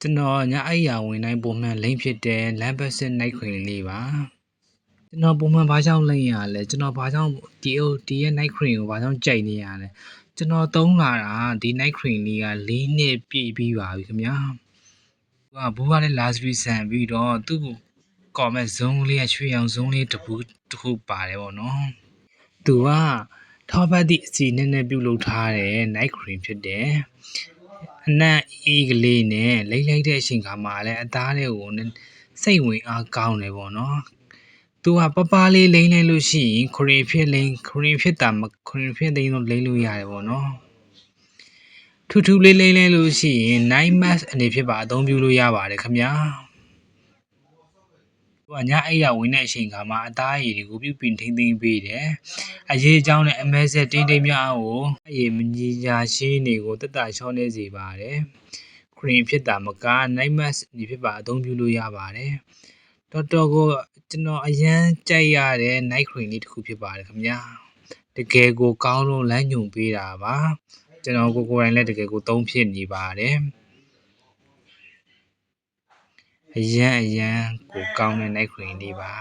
ကျွန်တော်ညအိပ်ယာဝင်တိုင်းပုံမှန်လိမ့်ဖြစ်တဲ့လမ်းဘက်စစ်နိုင်ခွင်လေးပါကျွန်တော်ပုံမှန်ဘာကြောင့်လိမ့်ရလဲကျွန်တော်ဘာကြောင့်ဒီရဲ့နိုင်ခွင်ကိုဘာကြောင့်ကြိုက်နေရလဲကျွန်တော်သုံးလာတာဒီနိုင်ခွင်လေးက4နှစ်ပြည့်ပြီးပါပြီခင်ဗျာဘူးကလည်း luxury ဆန်ပြီးတော့သူ့ကိုကော်မဲ့ဇုံးလေးကရွှေရောင်ဇုံးလေးတစ်ခုပါတယ်ပေါ့နော်သူကထောပတ်သည့်အစီနဲ့ပြုတ်လုပ်ထားတဲ့ night cream ဖြစ်တယ်အနံ့အေးကလေးနဲ့လိမ့်လိုက်တဲ့အချိန်ခါမှာလည်းအသားတွေကိုစိတ်ဝင်အားကောင်းတယ်ပေါ့နော်သူကပပလေးလိမ့်လိုက်လို့ရှိရင်ခရင်ဖြစ်သိမ်းလို့လိမ့်လို့ရတယ်ပေါ့နော်ထူးထူးလေးလိမ့်လိုက်လို့ရှိရင် night mask အနေဖြင့်ပါအသုံးပြုလို့ရပါတယ်ခင်ဗျာသူကညအိပ်ယာဝင်တဲ့အချိန်ခါမှာအသားရည်တွေကိုပြုပြင်ထိန်းသိမ်းပေးတယ်။အရေးအကြောင်းနဲ့အမဲဆက်တင်းတိမ်များကိုအရည်မကြီးရာရှင်းတွေကိုတက်တာချောနေစေပါတယ်။ခရင်ဖြစ်တာမက night mask ဒီဖြစ်ပါအသုံးပြုလို့ရပါတယ်။တော်တော်ကိုကျွန်တော်အရန်ကြိုက်ရတဲ့ night cream လေးတစ်ခုဖြစ်ပါတယ်ခင်ဗျာ။တကယ်ကိုကောင်းလို့လမ်းညွှန်ပေးတာပါ။ကျွန်တော်ကိုယ်တိုင်လည်းတကယ်ကိုသုံးဖြစ်နေပါတယ်။အရန်ကိုကောင်းတဲ့ night cream လေးပါ